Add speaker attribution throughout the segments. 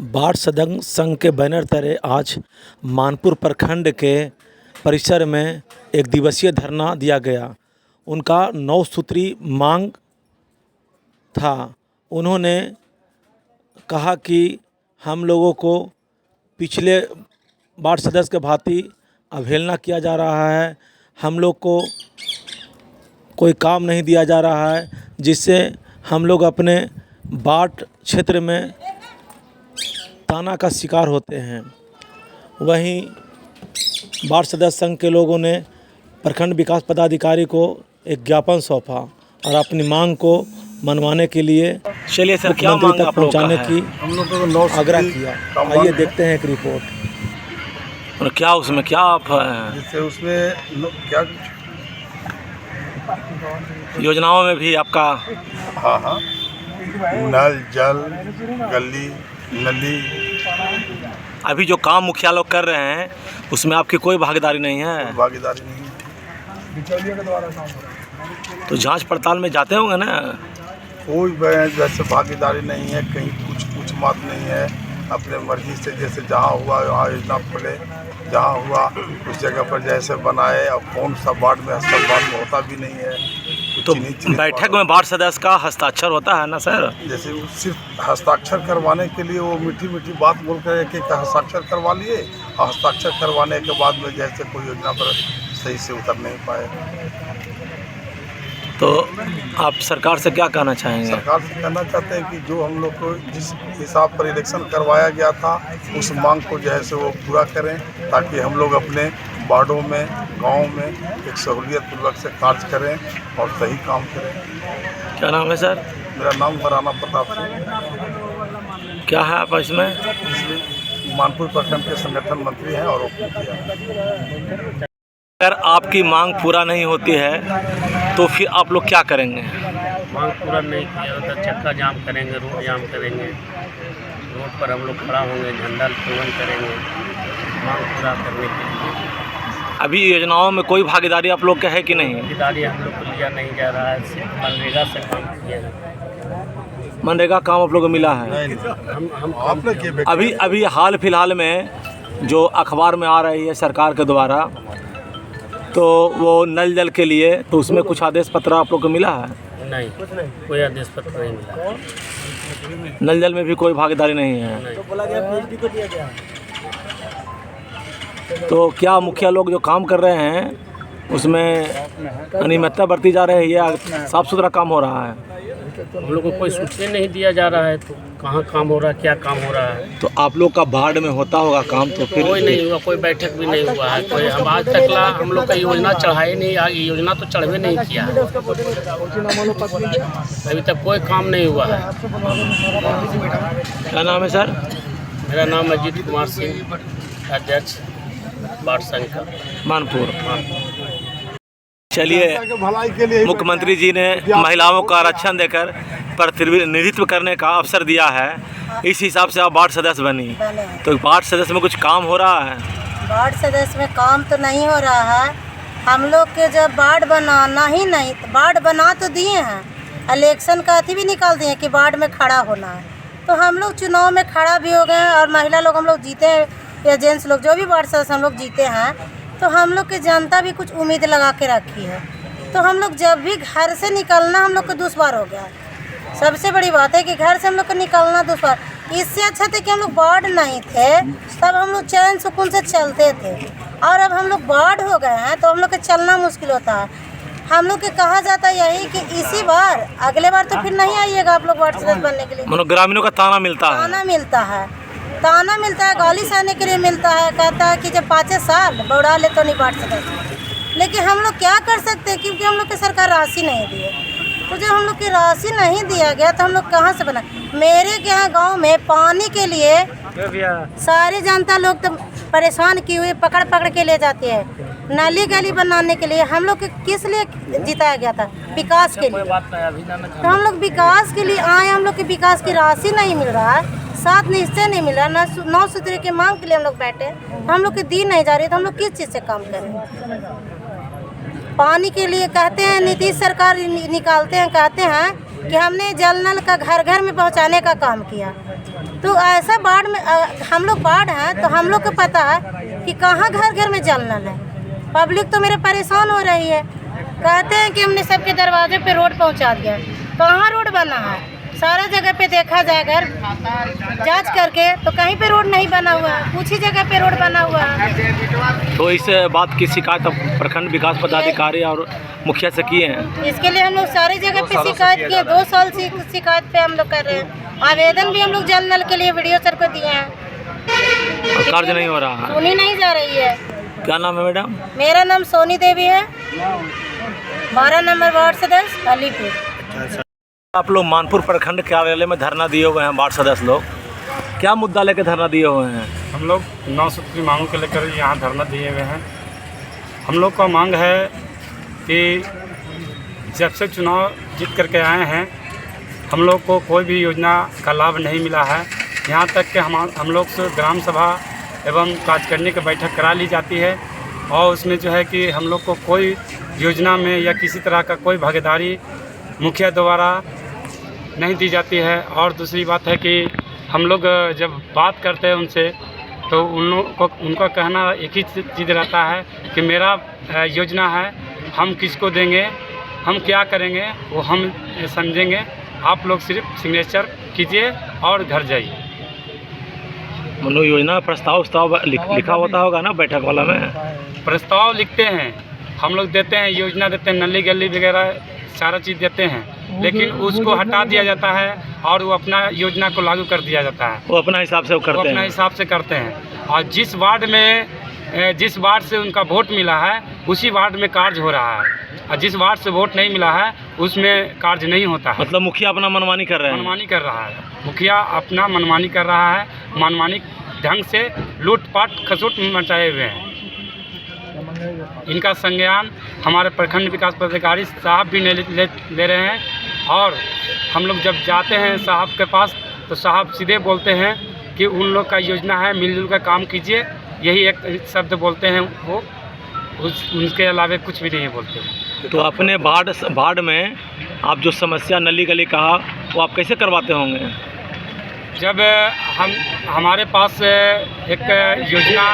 Speaker 1: बाढ़ सदन संघ के बैनर तले आज मानपुर प्रखंड के परिसर में एक दिवसीय धरना दिया गया। उनका 9 सूत्री मांग था। उन्होंने कहा कि हम लोगों को पिछले बाढ़ सदस्य के भांति अवहेलना किया जा रहा है, हम लोग को कोई काम नहीं दिया जा रहा है, जिससे हम लोग अपने बाढ़ क्षेत्र में ताना का शिकार होते हैं। वहीं बाढ़ सदस्य संघ के लोगों ने प्रखंड विकास पदाधिकारी को एक ज्ञापन सौंपा और अपनी मांग को मनवाने के लिए
Speaker 2: चलिए सर, क्या मांग
Speaker 1: तक पहुंचाने की
Speaker 3: हम लोग को
Speaker 1: आग्रह किया। आइए देखते हैं एक रिपोर्ट।
Speaker 2: और क्या उसमें क्या आप
Speaker 3: जिससे उसमें क्या
Speaker 2: योजनाओं में भी आपका
Speaker 3: हाँ नल जल गली नली
Speaker 2: अभी जो काम मुखिया लोग कर रहे हैं उसमें आपकी कोई भागीदारी नहीं है?
Speaker 3: भागीदारी नहीं है। बिचौलियों के द्वारा काम हो रहा है।
Speaker 2: तो जांच पड़ताल में जाते होंगे ना?
Speaker 3: कोई वैसे भागीदारी नहीं है, कहीं कुछ बात नहीं है। अपने मर्जी से जैसे जहाँ हुआ वहाँ योजना खोले, जहाँ हुआ उस जगह पर जैसे बनाए। और कौन सा वार्ड में होता भी नहीं है।
Speaker 2: तो बैठक में बाढ़ सदस्य का हस्ताक्षर होता है ना सर?
Speaker 3: जैसे सिर्फ हस्ताक्षर करवाने के लिए वो मीठी बात बोल कर एक हस्ताक्षर करवा लिए, और हस्ताक्षर करवाने के बाद में जैसे कोई योजना पर सही से उतर नहीं पाए।
Speaker 2: तो आप सरकार से क्या कहना चाहेंगे?
Speaker 3: सरकार से कहना चाहते हैं कि जो हम लोग को जिस हिसाब पर इलेक्शन करवाया गया था उस मांग को जो है से वो पूरा करें, ताकि हम लोग अपने वार्डों में गाँव में एक सहूलियत पूर्वक से कार्य करें और सही काम करें।
Speaker 2: क्या नाम है सर?
Speaker 3: मेरा नाम राणा प्रताप सिंह।
Speaker 2: क्या है आप इसमें?
Speaker 3: मानपुर प्रखंड के संगठन मंत्री हैं और उप मुखिया।
Speaker 2: अगर आपकी मांग पूरा नहीं होती है तो फिर आप लोग क्या करेंगे?
Speaker 4: मांग पूरा नहीं किया तो चक्का जाम करेंगे, रोड जाम करेंगे, रोड पर हम लोग खड़ा होंगे, झंडा तोलन करेंगे मांग पूरा करने के लिए।
Speaker 2: अभी योजनाओं में कोई भागीदारी आप लोग का है कि नहीं?
Speaker 4: भागीदारी हम लोग को लिया नहीं जा रहा है, सिर्फ मनरेगा से काम किया है।
Speaker 2: मनरेगा काम आप लोग को मिला है?
Speaker 4: हम
Speaker 2: अभी हाल फिलहाल में जो अखबार में आ रही है सरकार के द्वारा, तो वो नल जल के लिए, तो उसमें कुछ आदेश पत्र आप लोग को मिला है?
Speaker 4: नहीं, कोई आदेश पत्र नहीं मिला।
Speaker 2: नल जल में भी कोई भागीदारी नहीं है?
Speaker 4: नहीं।
Speaker 2: तो क्या मुखिया लोग जो काम कर रहे हैं उसमें अनियमितता बरती जा रही है या साफ सुथरा काम हो रहा है?
Speaker 4: हम लोग को कोई सूचना नहीं दिया जा रहा है, तो कहाँ काम हो रहा है, क्या काम हो रहा है।
Speaker 2: तो आप लोग का बाढ़ में होता होगा काम, तो फिर
Speaker 4: कोई नहीं हुआ, कोई बैठक भी नहीं हुआ है। कोई हम आज तक हम लोग का योजना चढ़ाए नहीं, आगे योजना तो चढ़वे नहीं किया है। अभी तक कोई काम नहीं हुआ है।
Speaker 2: क्या नाम है सर?
Speaker 4: मेरा नाम अजीत कुमार सिंह, अध्यक्ष बाढ़ संघ का
Speaker 2: मानपुर। चलिए, मुख्यमंत्री जी ने महिलाओं का आरक्षण देकर प्रतिनिधित्व करने का अवसर दिया है, इस हिसाब से आप वार्ड सदस्य बनी। तो वार्ड सदस्य में कुछ काम हो रहा है?
Speaker 5: वार्ड सदस्य में काम तो नहीं हो रहा है। हम लोग के जब वार्ड बनाना ही नहीं, तो वार्ड बना तो दिए हैं, इलेक्शन का अथी भी निकाल दिए कि वार्ड में खड़ा होना है। तो हम लोग चुनाव में खड़ा भी हो गए हैं और महिला लोग हम लोग जीते हैं या जेंट्स लोग जो भी वार्ड सदस्य हम लोग जीते हैं। तो हम लोग की जनता भी कुछ उम्मीद लगा के रखी है। तो हम लोग जब भी घर से निकलना हम लोग को दुश्वार हो गया है। सबसे बड़ी बात है कि घर से हम लोग को निकलना दुश्वार। इससे अच्छा था कि हम लोग वार्ड नहीं थे, तब हम लोग चैन सुकून से चलते थे। और अब हम लोग वार्ड हो गए हैं तो हम लोग को चलना मुश्किल होता है। हम लोग के कहा जाता है यही कि इसी बार, अगले बार तो फिर नहीं आइएगा आप लोग वार्ड सदस्य बनने के लिए।
Speaker 2: मतलब ग्रामीणों का ताना मिलता है?
Speaker 5: ताना मिलता है, गाली सहने के लिए मिलता है। कहता है कि जब 5 साल बौड़ा ले तो नहीं बांट सकते। लेकिन हम लोग क्या कर सकते हैं, क्योंकि हम लोग की सरकार राशि नहीं दी है। तो जब हम लोग की राशि नहीं दिया गया तो हम लोग कहाँ से बना। मेरे के यहाँ गांव में पानी के लिए सारी जनता लोग तो परेशान की हुई पकड़ के ले जाती है। नाली गली बनाने के लिए हम लोग किस लिए जिताया गया था? विकास के लिए। तो हम लोग विकास के लिए आए, हम लोग के विकास की राशि नहीं मिल रहा है, 7 निश्चय नहीं मिला, 9 सूत्री की मांग के लिए हम लोग बैठे। हम लोग की दी नहीं जा रही, तो हम लोग किस चीज़ से काम करें? पानी के लिए कहते हैं, नीतीश सरकार निकालते हैं, कहते हैं कि हमने जल नल का घर घर में पहुंचाने का काम किया। तो ऐसा बाढ़ में हम लोग बाढ़ हैं तो हम लोग को पता है कि कहाँ घर घर में जल नल है। पब्लिक तो मेरे परेशान हो रही है, कहते हैं कि हमने सबके दरवाजे पे रोड पहुंचा दिया। कहाँ रोड बना है? सारा जगह पे देखा जाए अगर जांच करके तो कहीं पे रोड नहीं बना हुआ है, कुछ ही जगह पे रोड बना हुआ है।
Speaker 2: तो इस बात की शिकायत अब प्रखंड विकास पदाधिकारी और मुखिया से किए हैं?
Speaker 5: इसके लिए हम लोग सारी जगह पे शिकायत किए, 2 साल से शिकायत पे हम लोग कर रहे हैं। आवेदन भी हम लोग जल नल के लिए वीडियो सर को दिए हैं,
Speaker 2: कार्य नहीं हो रहा है।
Speaker 5: सुनी नहीं जा रही है।
Speaker 2: क्या नाम है मैडम?
Speaker 5: मेरा नाम सोनी देवी है, 12 नंबर वार्ड सदस्य अलीपुर।
Speaker 2: आप लोग मानपुर प्रखंड कार्यालय में धरना दिए हुए हैं, वार्ड सदस्य लोग, क्या मुद्दा लेकर धरना दिए हुए हैं?
Speaker 6: हम लोग 9 सूत्री मांगों को लेकर यहाँ धरना दिए हुए हैं। हम लोग का मांग है कि जब से चुनाव जीत करके आए हैं हम लोग को कोई भी योजना का लाभ नहीं मिला है। यहाँ तक कि हम लोग से ग्राम सभा एवं कार्यकारिणी की बैठक करा ली जाती है और उसमें जो है कि हम लोग को कोई योजना में या किसी तरह का कोई भागीदारी मुखिया द्वारा नहीं दी जाती है। और दूसरी बात है कि हम लोग जब बात करते हैं उनसे तो उनका कहना एक ही चीज़ रहता है कि मेरा योजना है, हम किसको देंगे, हम क्या करेंगे वो हम समझेंगे, आप लोग सिर्फ सिग्नेचर कीजिए और घर जाइए।
Speaker 2: मतलब योजना प्रस्ताव लिखा होता होगा ना बैठक वाला में?
Speaker 6: प्रस्ताव लिखते हैं, हम लोग देते हैं, योजना देते हैं, नली गली वगैरह सारा चीज़ देते हैं, लेकिन उसको हटा दिया जाता है और वो अपना योजना को लागू कर दिया जाता है।
Speaker 2: वो अपना हिसाब से करते हैं।
Speaker 6: अपना हिसाब से करते हैं और जिस वार्ड से उनका वोट मिला है उसी वार्ड में कार्य हो रहा है और जिस वार्ड से वोट नहीं मिला है उसमें कार्य नहीं होता है।
Speaker 2: मतलब मुखिया अपना मनमानी कर रहे हैं?
Speaker 6: मनमानी कर रहा है, मुखिया अपना मनमानी कर रहा है, मनमानी ढंग से लूटपाट खसूट मचाए हुए हैं। इनका संज्ञान हमारे प्रखंड विकास पदाधिकारी साहब भी ले रहे हैं और हम लोग जब जाते हैं साहब के पास तो साहब सीधे बोलते हैं कि उन लोग का योजना है, मिलजुल कर काम कीजिए, यही एक शब्द बोलते हैं वो, उनके अलावा कुछ भी नहीं बोलते।
Speaker 2: तो अपने वार्ड में आप जो समस्या नली गली कहा वो आप कैसे करवाते होंगे?
Speaker 6: जब हमारे पास एक योजना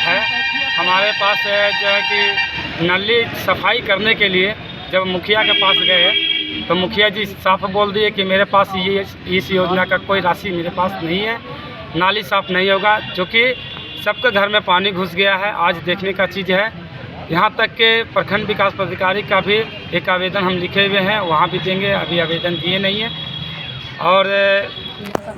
Speaker 6: है, हमारे पास जो है कि नली सफाई करने के लिए जब मुखिया के पास गए तो मुखिया जी साफ बोल दिए कि मेरे पास इस योजना का कोई राशि मेरे पास नहीं है, नाली साफ नहीं होगा, जो कि सबके घर में पानी घुस गया है। आज देखने का चीज़ है, यहाँ तक के प्रखंड विकास पदाधिकारी का भी एक आवेदन हम लिखे हुए हैं, वहाँ भी देंगे, अभी आवेदन दिए नहीं है। और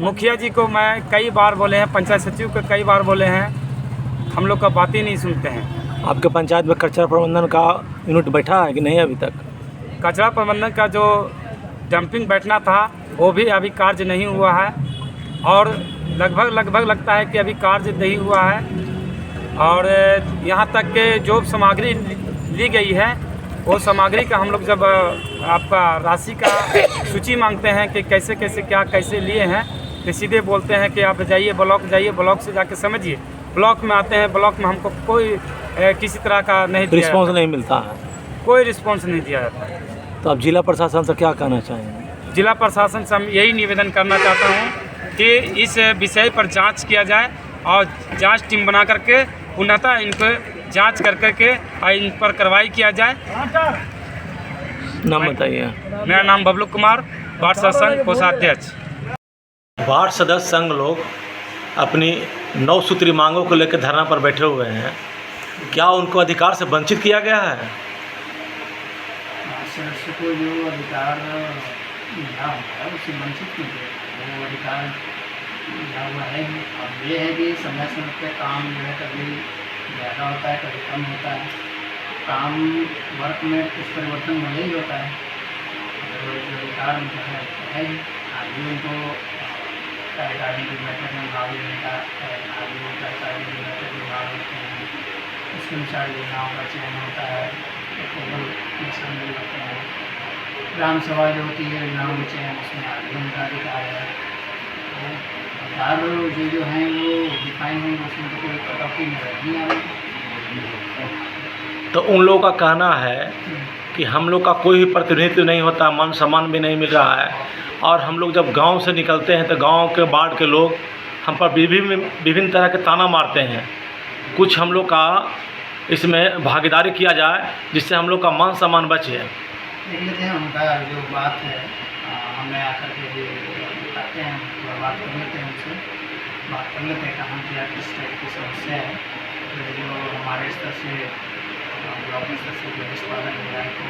Speaker 6: मुखिया जी को मैं कई बार बोले हैं, पंचायत सचिव को कई बार बोले हैं, हम लोग का बात ही नहीं सुनते हैं।
Speaker 2: आपके पंचायत में कचरा प्रबंधन का यूनिट बैठा है कि नहीं अभी तक?
Speaker 6: कचरा प्रबंधन का जो डंपिंग बैठना था वो भी अभी कार्य नहीं हुआ है और लगभग लगता है कि अभी कार्य नहीं हुआ है। और यहाँ तक के जो सामग्री ली गई है वो सामग्री का हम लोग जब आपका राशि का सूची मांगते हैं कि कैसे कैसे लिए हैं तो सीधे बोलते हैं कि आप जाइए ब्लॉक से जाके समझिए। ब्लॉक में आते हैं, ब्लॉक में हमको कोई किसी तरह का नहीं
Speaker 2: रिस्पॉन्स नहीं मिलता है,
Speaker 6: कोई रिस्पॉन्स नहीं दिया जाता है।
Speaker 2: तो आप जिला प्रशासन से क्या कहना चाहेंगे?
Speaker 6: जिला प्रशासन से हम यही निवेदन करना चाहता हूँ कि इस विषय पर जांच किया जाए और जांच टीम बना करके पुनः इनको जांच करके और इन पर कार्रवाई किया जाए।
Speaker 2: नाम बताइए।
Speaker 6: मेरा नाम बबलू कुमार, वार्ड सदस्य कोषाध्यक्ष।
Speaker 2: वार्ड सदस्य संघ लोग अपनी 9 सूत्री मांगों को लेकर धरना पर बैठे हुए हैं, क्या उनको अधिकार से वंचित किया गया है?
Speaker 7: सदस्य को जो अधिकार मिला होता है उससे वंचित नहीं किया, वो अधिकार मिला हुआ है। अब ये है कि समय पे काम जो है कभी ज़्यादा होता है, कभी कम होता है, काम वर्क में कुछ परिवर्तन होना ही होता है। तो जो अधिकार उनका है आगे उनको कार्यकारिणी की बैठक में भाग लेने का, आगे वो कार्यकारिणी की बैठक में भाग लेते हैं, उसके अनुसार योजनाओं का चयन होता है, शामिल होते हैं। ग्राम सभा जो होती है योजनाओं में चयन, उसमें आगे उनका अधिकार है। अधिकार जो हैं वो डिफाइन होंगे, उसमें तो कोई कटौती नहीं आ रही।
Speaker 2: तो उन लोगों का कहना है कि हम लोग का कोई भी प्रतिनिधित्व नहीं होता, मान सम्मान भी नहीं मिल रहा है। और हम लोग जब गांव से निकलते हैं तो गांव के वार्ड के लोग हम पर विभिन्न तरह के ताना मारते हैं। कुछ हम लोग का इसमें भागीदारी किया जाए जिससे हम लोग का मान सम्मान बचे।
Speaker 7: देख लेते हैं उनका जो बात है, हमें आकर के भी बताते हैं, थोड़ा बात कर लेते हैं उनसे, बात कर लेते हैं कहाँ क्या किस टाइप की समस्या है। तो जो हमारे स्तर से ब्लॉक स्तर से जो निष्पादन हो रहा है तो